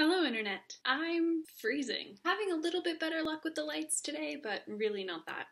Hello internet. I'm freezing. Having a little bit better luck with the lights today, but really not that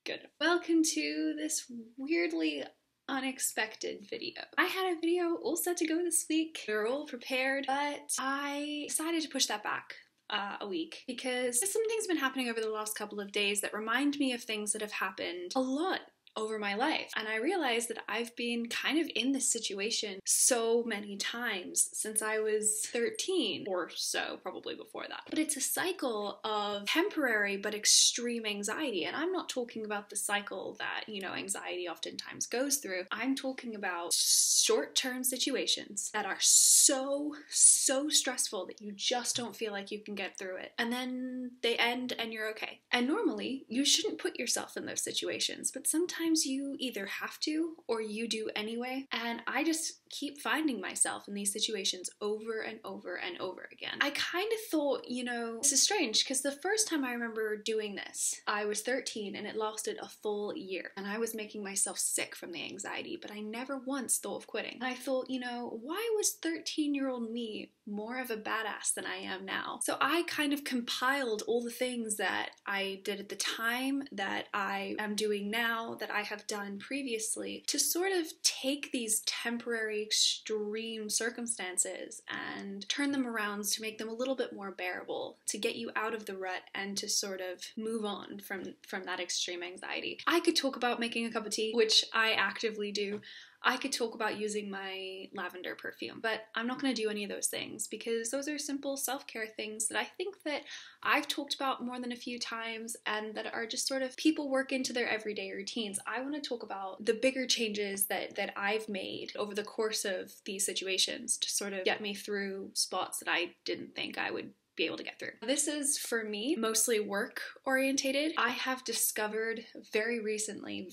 good. Welcome to this weirdly unexpected video. I had a video all set to go this week. We were all prepared, but I decided to push that back a week because some things have been happening over the last couple of days that remind me of things that have happened a lot over my life. And I realized that I've been kind of in this situation so many times since I was 13 or so, probably before that. But it's a cycle of temporary but extreme anxiety. And I'm not talking about the cycle that, anxiety oftentimes goes through. I'm talking about short-term situations that are so stressful that you just don't feel like you can get through it. And then they end and you're okay. And normally you shouldn't put yourself in those situations, but sometimes you either have to or you do anyway. And I just keep finding myself in these situations over and over and over again. I kind of thought, this is strange because the first time I remember doing this, I was 13 and it lasted a full year. And I was making myself sick from the anxiety, but I never once thought of quitting. And I thought, why was 13-year-old me more of a badass than I am now? So I kind of compiled all the things that I did at the time, that I am doing now, that I have done previously, to sort of take these temporary extreme circumstances and turn them around to make them a little bit more bearable, to get you out of the rut and to sort of move on from that extreme anxiety. I could talk about making a cup of tea, which I actively do. I could talk about using my lavender perfume, but I'm not going to do any of those things because those are simple self-care things that I think that I've talked about more than a few times and that are just sort of people work into their everyday routines. I want to talk about the bigger changes that I've made over the course of these situations to sort of get me through spots that I didn't think I would be able to get through. This is, for me, mostly work orientated. I have discovered very recently,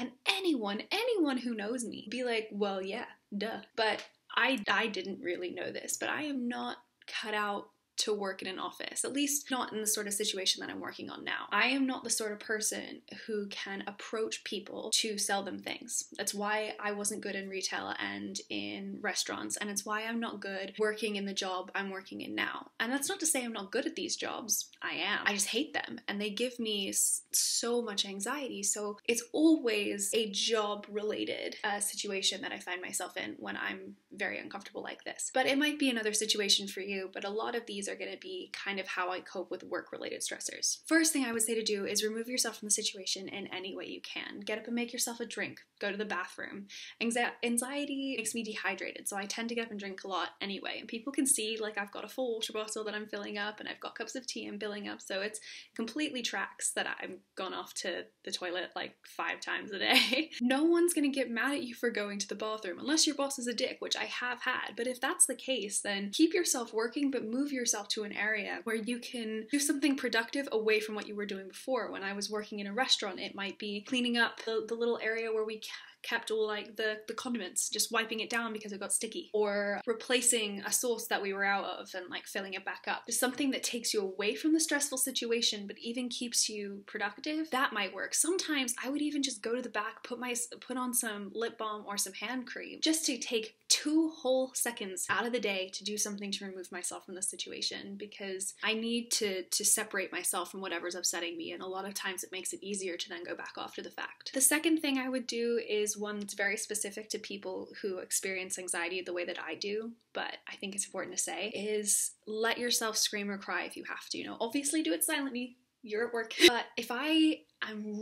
and anyone who knows me be like, well, yeah, duh. But I didn't really know this, but I am not cut out to work in an office, at least not in the sort of situation that I'm working on now. I am not the sort of person who can approach people to sell them things. That's why I wasn't good in retail and in restaurants, and it's why I'm not good working in the job I'm working in now. And that's not to say I'm not good at these jobs. I am. I just hate them, and they give me so much anxiety. So it's always a job-related situation that I find myself in when I'm very uncomfortable like this. But it might be another situation for you, but a lot of these are going to be kind of how I cope with work-related stressors. First thing I would say to do is remove yourself from the situation in any way you can. Get up and make yourself a drink. Go to the bathroom. Anxiety makes me dehydrated, so I tend to get up and drink a lot anyway. And people can see, like, I've got a full water bottle that I'm filling up, and I've got cups of tea I'm filling up, so it's completely tracks that I've gone off to the toilet like 5 times a day. No one's going to get mad at you for going to the bathroom, unless your boss is a dick, which I have had. But if that's the case, then keep yourself working, but move yourself to an area where you can do something productive away from what you were doing before. When I was working in a restaurant, it might be cleaning up the little area where we kept all like the condiments, just wiping it down because it got sticky, or replacing a sauce that we were out of and like filling it back up. Just something that takes you away from the stressful situation but even keeps you productive. That might work. Sometimes I would even just go to the back, put on some lip balm or some hand cream just to take 2 whole seconds out of the day to do something to remove myself from the situation, because I need to separate myself from whatever's upsetting me, and a lot of times it makes it easier to then go back after the fact. The second thing I would do is one that's very specific to people who experience anxiety the way that I do, but I think it's important to say, is let yourself scream or cry if you have to. Obviously do it silently. You're at work. But if I'm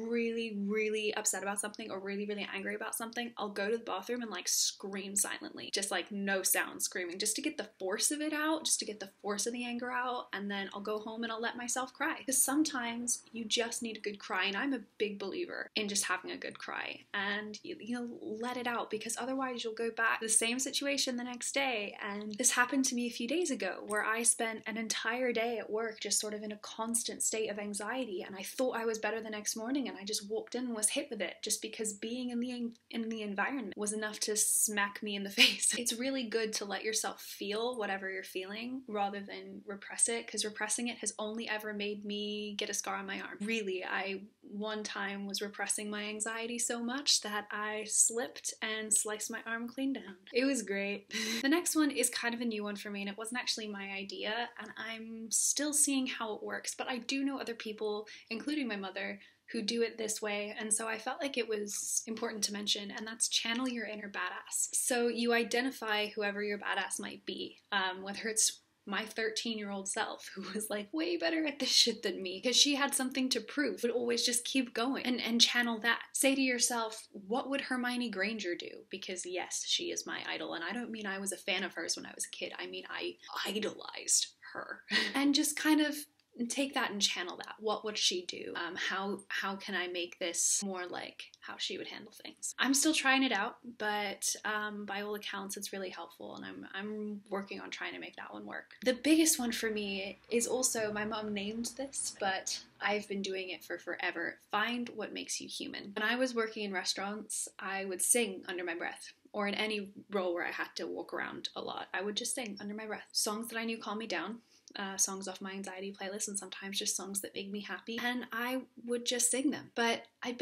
really upset about something or really angry about something, I'll go to the bathroom and like scream silently, just like no sound screaming, just to get the force of it out, just to get the force of the anger out. And then I'll go home and I'll let myself cry, because sometimes you just need a good cry. And I'm a big believer in just having a good cry and let it out, because otherwise you'll go back to the same situation the next day. And this happened to me a few days ago, where I spent an entire day at work just sort of in a constant state of anxiety, and I thought I was better the next morning, and I just walked in and was hit with it, just because being in the environment was enough to smack me in the face. It's really good to let yourself feel whatever you're feeling rather than repress it, because repressing it has only ever made me get a scar on my arm. Really, I one time was repressing my anxiety so much that I slipped and sliced my arm clean down. It was great. The next one is kind of a new one for me, and it wasn't actually my idea, and I'm still seeing how it works, but I do know other people, including my mother, who do it this way, and so I felt like it was important to mention, and that's channel your inner badass. So you identify whoever your badass might be, whether it's my 13-year-old self, who was like way better at this shit than me because she had something to prove, would always just keep going and channel that. Say to yourself, what would Hermione Granger do? Because yes, she is my idol, and I don't mean I was a fan of hers when I was a kid, I mean I idolized her. And just kind of take that and channel that. What would she do? How can I make this more like how she would handle things? I'm still trying it out, but by all accounts it's really helpful, and I'm working on trying to make that one work. The biggest one for me is also, my mom named this, but I've been doing it for forever. Find what makes you human. When I was working in restaurants, I would sing under my breath. Or in any role where I had to walk around a lot, I would just sing under my breath. Songs that I knew calm me down, songs off my anxiety playlist, and sometimes just songs that make me happy, and I would just sing them. But I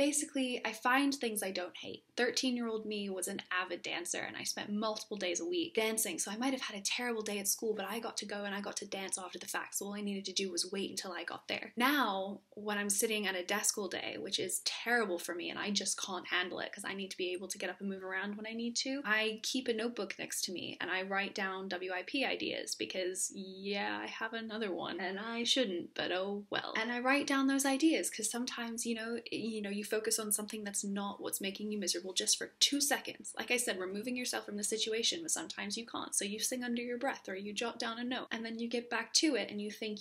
find things I don't hate. 13-year-old me was an avid dancer, and I spent multiple days a week dancing, so I might have had a terrible day at school, but I got to go and I got to dance after the fact, so all I needed to do was wait until I got there. Now, when I'm sitting at a desk all day, which is terrible for me, and I just can't handle it because I need to be able to get up and move around when I need to, I keep a notebook next to me and I write down WIP ideas because, yeah, I have another one and I shouldn't, but oh well. And I write down those ideas because sometimes, you focus on something that's not what's making you miserable just for 2 seconds. Like I said, removing yourself from the situation, but sometimes you can't. So you sing under your breath or you jot down a note, and then you get back to it and you think,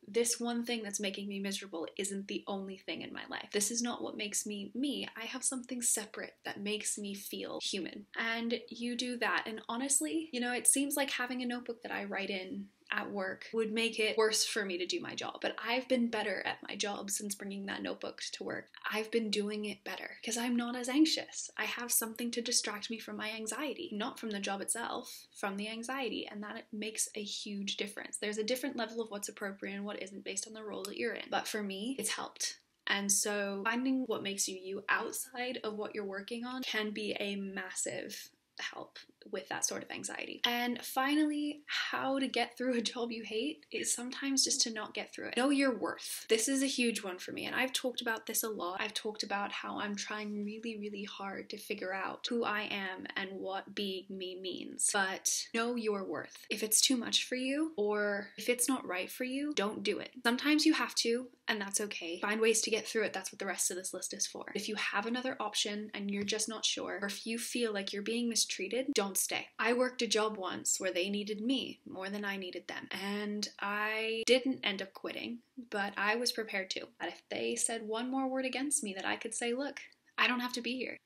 this one thing that's making me miserable isn't the only thing in my life. This is not what makes me me. I have something separate that makes me feel human. And you do that. And honestly, it seems like having a notebook that I write in at work would make it worse for me to do my job, but I've been better at my job since bringing that notebook to work. I've been doing it better because I'm not as anxious. I have something to distract me from my anxiety, not from the job itself, from the anxiety, and that makes a huge difference. There's a different level of what's appropriate and what isn't based on the role that you're in, but for me, it's helped. And so finding what makes you you outside of what you're working on can be a massive help with that sort of anxiety. And finally, how to get through a job you hate is sometimes just to not get through it. Know your worth. This is a huge one for me, and I've talked about this a lot. I've talked about how I'm trying really, really hard to figure out who I am and what being me means. But know your worth. If it's too much for you, or if it's not right for you, don't do it. Sometimes you have to, and that's okay. Find ways to get through it. That's what the rest of this list is for. If you have another option and you're just not sure, or if you feel like you're being mistreated, don't stay. I worked a job once where they needed me more than I needed them, and I didn't end up quitting, but I was prepared to. That if they said one more word against me, that I could say, look, I don't have to be here.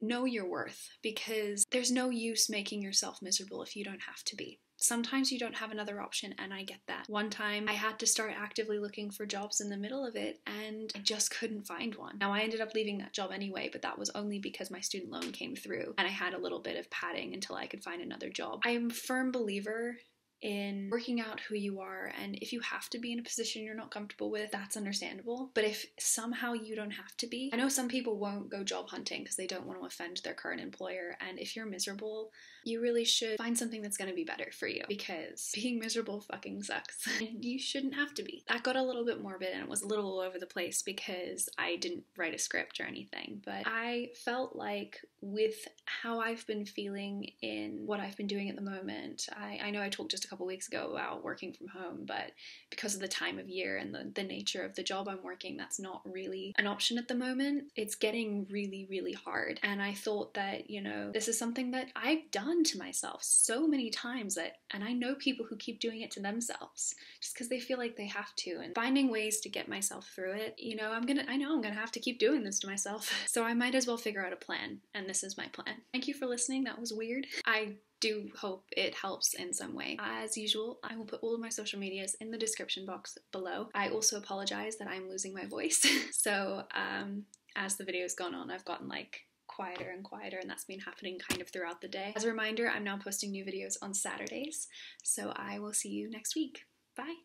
Know your worth, because there's no use making yourself miserable if you don't have to be. Sometimes you don't have another option, and I get that. One time I had to start actively looking for jobs in the middle of it, and I just couldn't find one. Now I ended up leaving that job anyway, but that was only because my student loan came through and I had a little bit of padding until I could find another job. I'm a firm believer in working out who you are, and if you have to be in a position you're not comfortable with, that's understandable. But if somehow you don't have to be, I know some people won't go job hunting because they don't want to offend their current employer, and if you're miserable, you really should find something that's going to be better for you, because being miserable fucking sucks. You shouldn't have to be. That got a little bit morbid and it was a little all over the place because I didn't write a script or anything, but I felt like with how I've been feeling in what I've been doing at the moment, I know I talked just a couple weeks ago about working from home, but because of the time of year and the nature of the job I'm working, that's not really an option at the moment. It's getting really, really hard, and I thought that, this is something that I've done to myself so many times, and I know people who keep doing it to themselves just because they feel like they have to, and finding ways to get myself through it. I know I'm gonna have to keep doing this to myself, so I might as well figure out a plan, and this is my plan. Thank you for listening. That was weird. I do hope it helps in some way. As usual, I will put all of my social medias in the description box below. I also apologize that I'm losing my voice. So as the video's gone on, I've gotten quieter and quieter, and that's been happening kind of throughout the day. As a reminder, I'm now posting new videos on Saturdays, so I will see you next week. Bye!